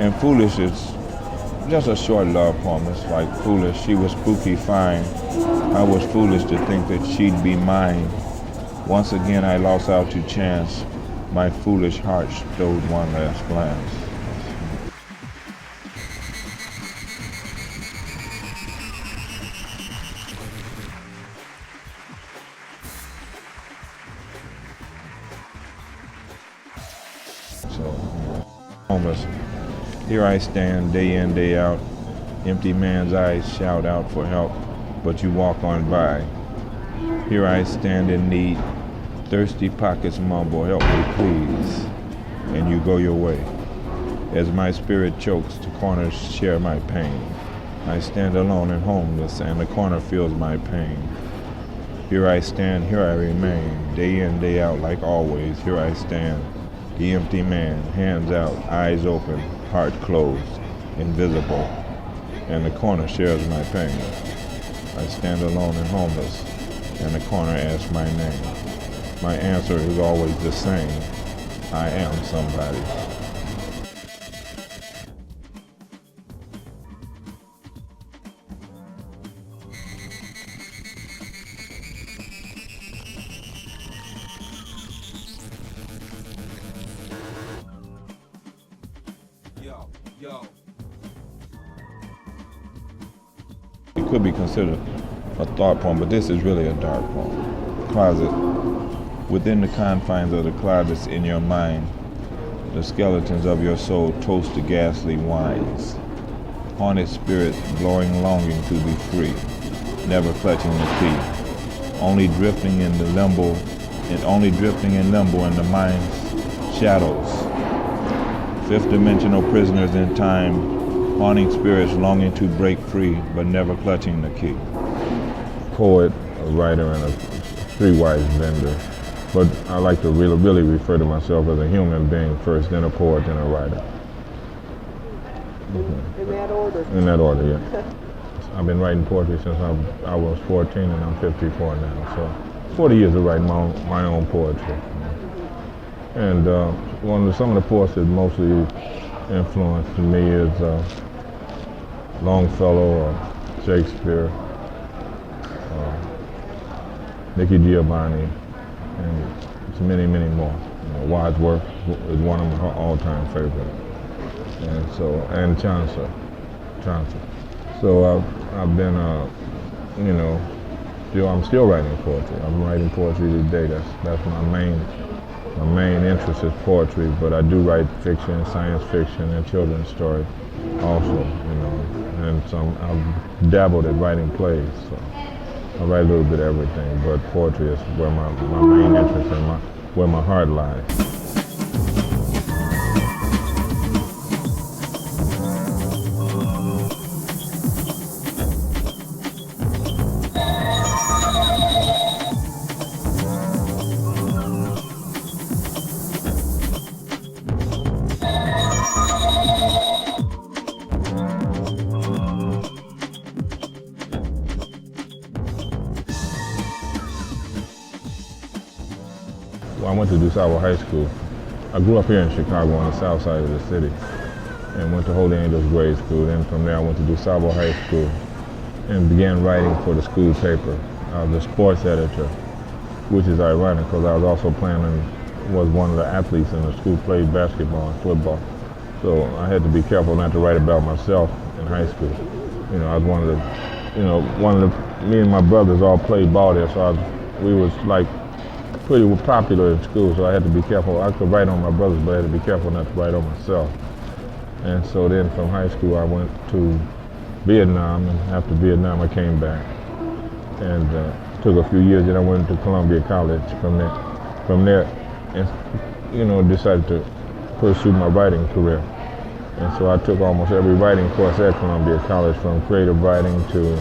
And foolish is just a short love poem. It's like foolish. She was spooky fine. I was foolish to think that she'd be mine. Once again I lost out to chance. My foolish heart stowed one last glance. So, homeless. Here I stand, day in, day out. Empty man's eyes shout out for help, but you walk on by. Here I stand in need. Thirsty pockets mumble, help me please. And you go your way. As my spirit chokes, the corners share my pain. I stand alone and homeless, and the corner feels my pain. Here I stand, here I remain. Day in, day out, like always, here I stand. The empty man, hands out, eyes open, heart closed, invisible, and the corner shares my pain. I stand alone and homeless, and the corner asks my name. My answer is always the same. I am somebody. It could be considered a thought poem, but this is really a dark poem. Closet. Within the confines of the closets in your mind, the skeletons of your soul toast the ghastly wines. Haunted spirits blowing longing to be free, never clutching the key. Only drifting in limbo in the mind's shadows. Fifth dimensional prisoners in time, haunting spirits longing to break free, but never clutching the key. Poet, a writer, and a StreetWise vendor. But I like to really refer to myself as a human being first, then a poet, then a writer. In that order? In that order, yeah. I've been writing poetry since I was 14, and I'm 54 now. So 40 years of writing my own poetry. And some of the poets that mostly influenced me is Longfellow, Shakespeare, Nicky Giovanni, and many more. Wadsworth is one of my all-time favorites, and Chaucer. So I've been, I'm still writing poetry. I'm writing poetry today. That's my main interest is poetry. But I do write fiction, science fiction, and children's stories also. And I've dabbled at writing plays. So I write a little bit of everything, but poetry is where my main interest and where my heart lies. I went to DuSable High School. I grew up here in Chicago on the south side of the city and went to Holy Angels grade school. Then from there I went to DuSable High School and began writing for the school paper. I was a sports editor, which is ironic because I was also was one of the athletes in the school, played basketball and football. So I had to be careful not to write about myself in high school. I was me and my brothers all played ball there, so we was like pretty popular in school, so I had to be careful. I could write on my brothers, but I had to be careful not to write on myself. And so then from high school I went to Vietnam, and after Vietnam I came back and took a few years. Then I went to Columbia College from there and decided to pursue my writing career. And so I took almost every writing course at Columbia College, from creative writing to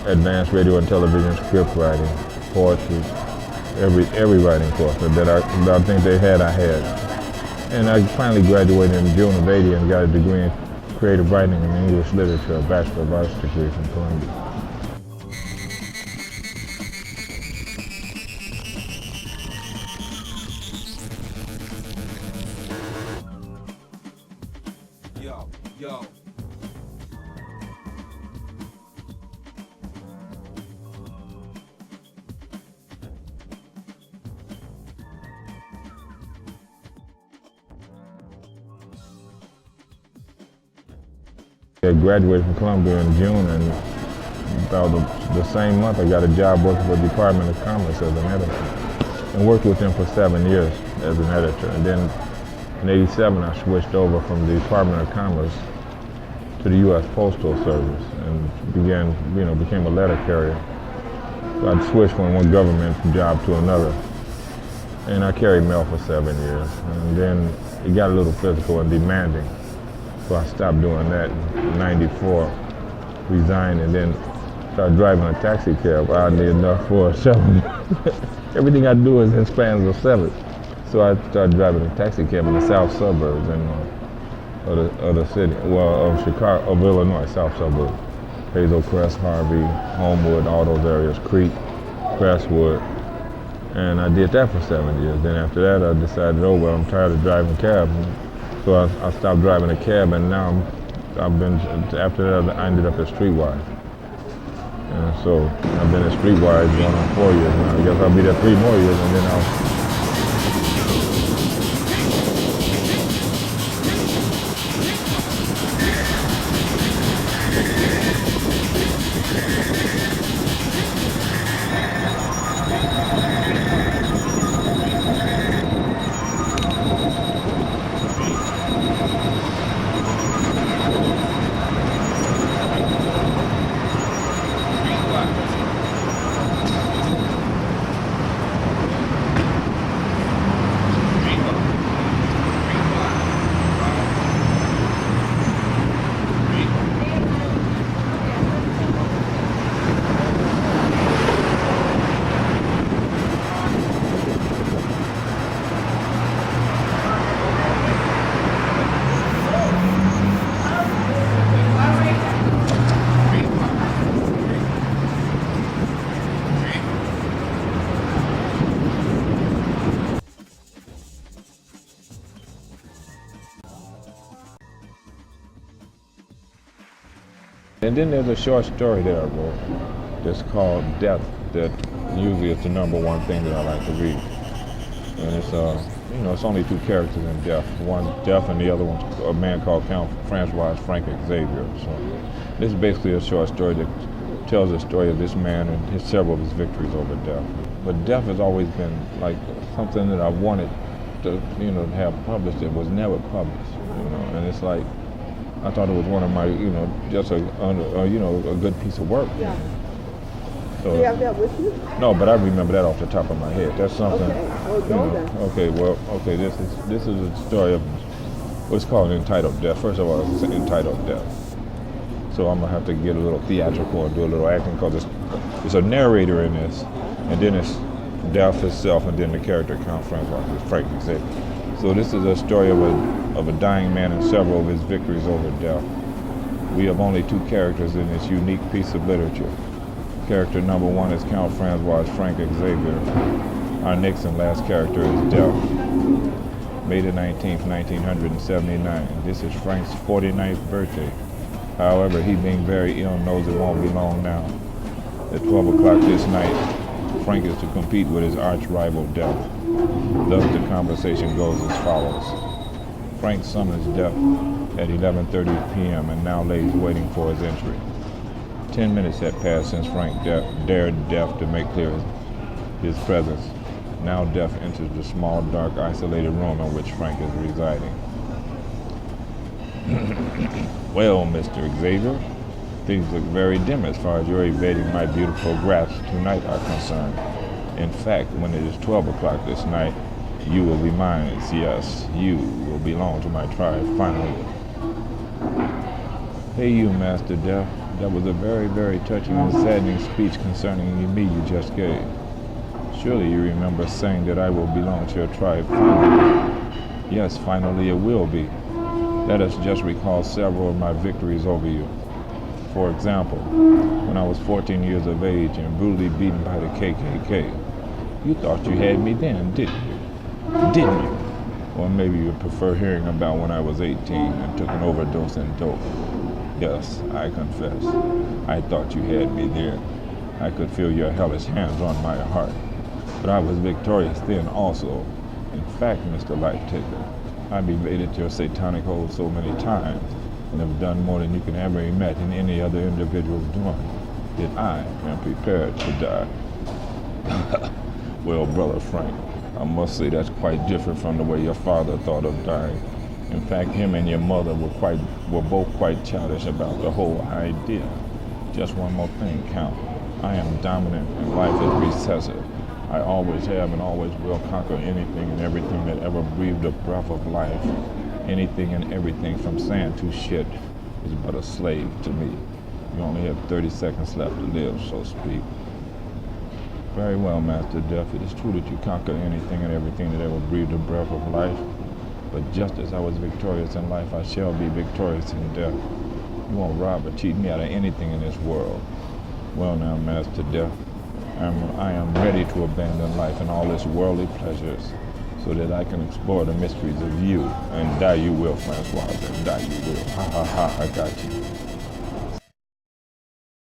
advanced radio and television script writing, poetry, every writing course that I think they had, I had. And I finally graduated in June of '80 and got a degree in creative writing and English literature, a Bachelor of Arts degree from Columbia. I graduated from Columbia in June, and about the same month I got a job working for the Department of Commerce as an editor, and worked with them for 7 years as an editor. And then in '87 I switched over from the Department of Commerce to the U.S. Postal Service and became a letter carrier. So I'd switched from one government job to another. And I carried mail for 7 years. And then it got a little physical and demanding. So I stopped doing that in '94, resigned, and then started driving a taxi cab, oddly enough, for 7. Everything I do is in spans of 7. So I started driving a taxi cab in the south suburbs of the city, of Chicago, of Illinois, south suburbs. Hazel Crest, Harvey, Homewood, all those areas, Creek, Crestwood. And I did that for 7 years. Then after that, I decided, I'm tired of driving cabs. So I stopped driving a cab, and now after that, I ended up at StreetWise. And so I've been at StreetWise going on 4 years now. I guess I'll be there 3 more years, and then I'll. And then there's a short story that I wrote that's called Death, that usually is the #1 thing that I like to read. And it's it's only 2 characters in Death. One Death and the other one's a man called Count Francois Frank Xavier. So this is basically a short story that tells the story of this man and several of his victories over death. But death has always been like something that I wanted to have published that was never published. And it's like, I thought it was one of my, just a good piece of work. Yeah. So, do you have that with you? No, but I remember that off the top of my head. That's something. Okay. This is a story of what's called entitled death. First of all, it's entitled death. So I'm gonna have to get a little theatrical and do a little acting, because it's a narrator in this, and then it's death itself, and then the character Count Frank Xavier. So this is a story of a dying man and several of his victories over death. We have only 2 characters in this unique piece of literature. Character #1 is Count Francois Frank Xavier. Our next and last character is Death. May the 19th, 1979. This is Frank's 49th birthday. However, he being very ill knows it won't be long now. At 12 o'clock this night, Frank is to compete with his arch rival Death. Thus the conversation goes as follows. Frank summons Death at 11:30 p.m. and now lays waiting for his entry. 10 minutes had passed since Frank dared Death to make clear his presence. Now Death enters the small, dark, isolated room in which Frank is residing. Well, Mr. Xavier, things look very dim as far as your evading my beautiful grasp tonight are concerned. In fact, when it is 12 o'clock this night, you will be mine. Yes, you will belong to my tribe finally. Hey, you, Master Death. That was a very, very touching and saddening speech concerning me you just gave. Surely you remember saying that I will belong to your tribe finally. Yes, finally it will be. Let us just recall several of my victories over you. For example, when I was 14 years of age and brutally beaten by the KKK, you thought you had me then, didn't you? Didn't you? Or maybe you prefer hearing about when I was 18 and took an overdose in dope. Yes, I confess. I thought you had me there. I could feel your hellish hands on my heart. But I was victorious then also. In fact, Mr. Life Taker, I've evaded your satanic hold so many times and have done more than you can ever imagine any other individual doing. Yet I am prepared to die. Well, Brother Frank, I must say that's quite different from the way your father thought of dying. In fact, him and your mother were both quite childish about the whole idea. Just one more thing, Count. I am dominant and life is recessive. I always have and always will conquer anything and everything that ever breathed a breath of life. Anything and everything from sand to shit is but a slave to me. You only have 30 seconds left to live, so speak. Very well, Master Death. It is true that you conquer anything and everything that ever breathed a breath of life. But just as I was victorious in life, I shall be victorious in death. You won't rob or cheat me out of anything in this world. Well now, Master Death, I am ready to abandon life and all its worldly pleasures so that I can explore the mysteries of you. And die you will, Francois, and die you will. Ha ha ha, I got you.